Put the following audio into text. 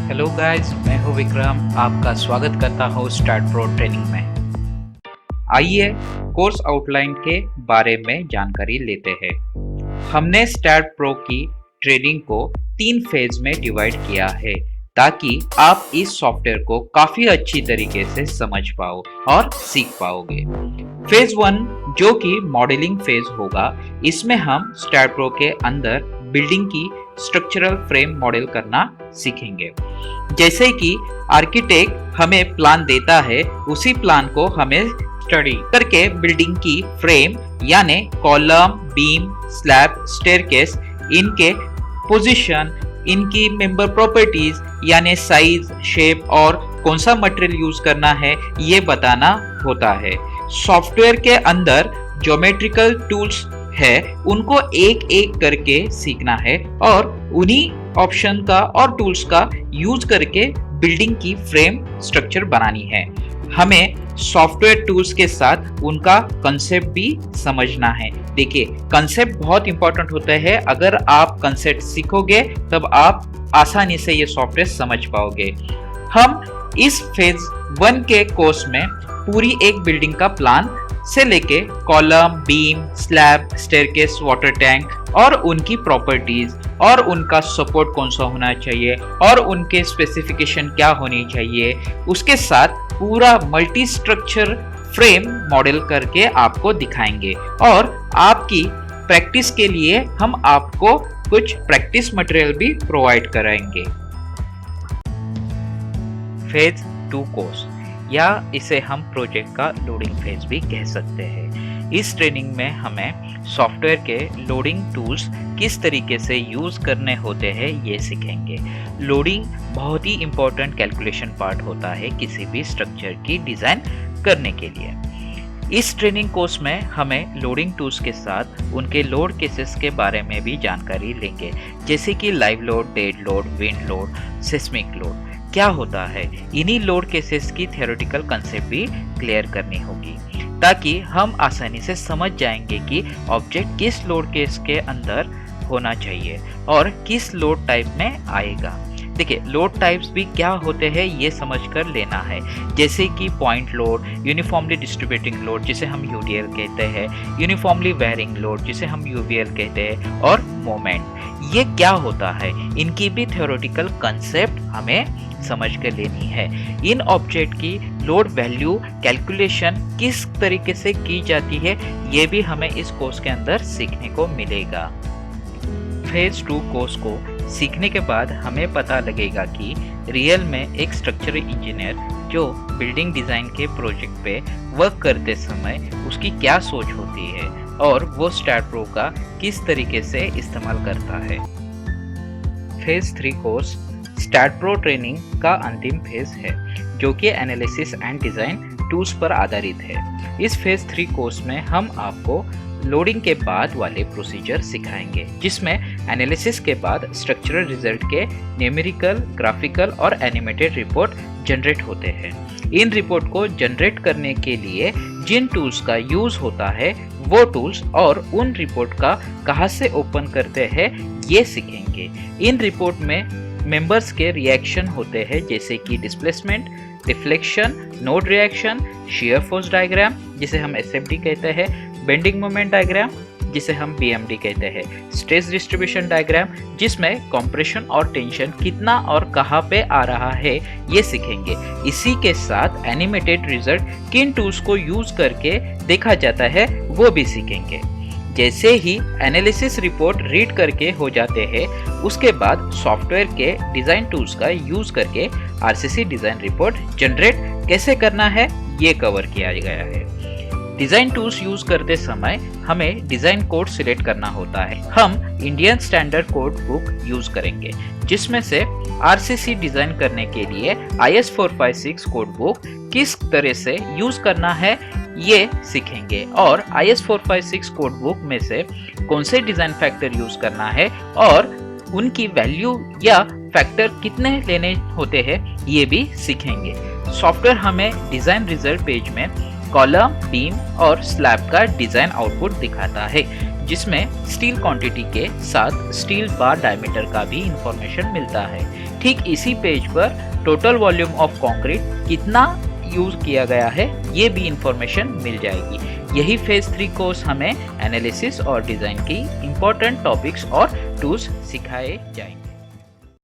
Hello guys, मैं हूं विक्रम। आपका स्वागत करता हूं स्टार्ट प्रो ट्रेनिंग में। आइए कोर्स आउटलाइन के बारे में जानकारी लेते हैं। हमने स्टार्ट प्रो की ट्रेनिंग को 3 फेज में डिवाइड किया है ताकि आप इस सॉफ्टवेयर को काफी अच्छी तरीके से समझ पाओ और सीख पाओगे। फेज 1 जो कि मॉडलिंग फेज होगा, इसमें हम स्टार्ट प्रो के अंदर बिल्डिंग की स्ट्रक्चरल फ्रेम मॉडल करना सीखेंगे। जैसे कि आर्किटेक्ट हमें प्लान देता है, उसी प्लान को हमें स्टडी करके बिल्डिंग की फ्रेम यानी कॉलम, बीम, स्लैब, स्टेयरकेस, इनके पोजीशन, इनकी मेंबर प्रॉपर्टीज यानी साइज, शेप और कौन सा मटेरियल यूज करना है, ये बताना होता है। सॉफ्टवेयर के अंदर ज्योमेट्रिकल टूल्स है, उनको एक एक करके सीखना है और उन्हीं ऑप्शन का और टूल्स का यूज करके बिल्डिंग की फ्रेम स्ट्रक्चर बनानी है। हमें सॉफ्टवेयर टूल्स के साथ उनका कंसेप्ट भी समझना है। देखिए, कंसेप्ट बहुत इंपॉर्टेंट होता है। अगर आप कंसेप्ट सीखोगे तब आप आसानी से ये सॉफ्टवेयर समझ पाओगे। हम इस फेज 1 के कोर्स में पूरी एक बिल्डिंग का प्लान से लेके column, beam, slab, staircase, water tank और उनकी प्रॉपर्टीज और उनका सपोर्ट कौन सा होना चाहिए और उनके स्पेसिफिकेशन क्या होनी चाहिए, उसके साथ पूरा मल्टी स्ट्रक्चर फ्रेम मॉडल करके आपको दिखाएंगे। और आपकी प्रैक्टिस के लिए हम आपको कुछ प्रैक्टिस मटेरियल भी प्रोवाइड कराएंगे। फेज 2 कोर्स या इसे हम प्रोजेक्ट का लोडिंग फेज भी कह सकते हैं। इस ट्रेनिंग में हमें सॉफ्टवेयर के लोडिंग टूल्स किस तरीके से यूज करने होते हैं ये सीखेंगे। लोडिंग बहुत ही इंपॉर्टेंट कैलकुलेशन पार्ट होता है किसी भी स्ट्रक्चर की डिजाइन करने के लिए। इस ट्रेनिंग कोर्स में हमें लोडिंग टूल्स के साथ उनके लोड केसेस के बारे में भी जानकारी लेंगे, जैसे कि live load, dead load, wind load, seismic load क्या होता है। इन्हीं लोड केसेस की थियोरेटिकल कंसेप्ट भी क्लियर करनी होगी ताकि हम आसानी से समझ जाएंगे कि ऑब्जेक्ट किस लोड केस के अंदर होना चाहिए और किस लोड टाइप में आएगा। देखिए, लोड टाइप्स भी क्या होते हैं ये समझकर लेना है, जैसे कि point load, uniformly distributing load जिसे हम यूडीएल कहते हैं, यूनिफॉर्मली वेरिंग लोड जिसे हम यूवीएल कहते हैं, और मोमेंट। ये क्या होता है, इनकी भी थ्योरेटिकल कंसेप्ट हमें समझ कर लेनी है। इन ऑब्जेक्ट की लोड वैल्यू कैलकुलेशन किस तरीके से की जाती है ये भी हमें इस कोर्स के अंदर सीखने को मिलेगा। फेज 2 कोर्स को सीखने के बाद हमें पता लगेगा कि रियल में एक स्ट्रक्चरल इंजीनियर जो बिल्डिंग डिजाइन के प्रोजेक्ट पे वर्क करते समय उसकी क्या सोच होती है और वो स्टार्ट प्रो का किस तरीके से इस्तेमाल करता है। Phase 3 course start pro training का अंतिम फेज है जो कि एनालिसिस एंड डिजाइन टूल्स पर आधारित है। इस फेज 3 कोर्स में हम आपको लोडिंग के बाद वाले प्रोसीजर सिखाएंगे, जिसमें एनालिसिस के बाद स्ट्रक्चरल रिजल्ट के न्यूमेरिकल, ग्राफिकल और एनिमेटेड रिपोर्ट जनरेट होते हैं। इन रिपोर्ट को जनरेट करने के लिए जिन टूल्स का यूज होता है वो टूल्स और उन रिपोर्ट का कहाँ से ओपन करते हैं ये सीखेंगे। इन रिपोर्ट में मेंबर्स के रिएक्शन होते हैं, जैसे कि displacement, deflection, node reaction, shear force diagram जिसे हम एसएफडी कहते हैं, बेंडिंग मोमेंट डायग्राम जिसे हम बीएमडी कहते हैं, स्ट्रेस डिस्ट्रीब्यूशन डायग्राम जिसमें कंप्रेशन और टेंशन कितना और कहाँ पे आ रहा है ये सीखेंगे। इसी के साथ एनिमेटेड रिजल्ट किन टूल्स को यूज करके देखा जाता है वो भी सीखेंगे। जैसे ही एनालिसिस रिपोर्ट रीड करके हो जाते हैं, उसके बाद सॉफ्टवेयर के डिजाइन टूल्स का यूज करके आरसीसी डिजाइन रिपोर्ट जनरेट कैसे करना है ये कवर किया गया है। डिजाइन टूल्स यूज करते समय हमें डिजाइन कोड सिलेक्ट करना होता है। हम Indian standard code book use करेंगे, जिसमें से आरसीसी डिजाइन करने के लिए IS 456 कोड बुक किस तरह से यूज करना है ये सीखेंगे और IS 456 कोड बुक में से कौन से डिजाइन फैक्टर यूज करना है और उनकी वैल्यू या फैक्टर कितने लेने होते हैं ये भी सीखेंगे। सॉफ्टवेयर हमें डिजाइन रिजल्ट पेज में कॉलम, बीम और स्लैब का डिजाइन आउटपुट दिखाता है, जिसमें स्टील क्वांटिटी के साथ स्टील बार डायमीटर का भी इंफॉर्मेशन मिलता है। ठीक इसी पेज पर टोटल वॉल्यूम ऑफ कंक्रीट कितना यूज किया गया है ये भी इंफॉर्मेशन मिल जाएगी। यही फेज 3 कोर्स हमें एनालिसिस और डिजाइन की इंपॉर्टेंट टॉपिक्स और टूल्स सिखाए जाएंगे।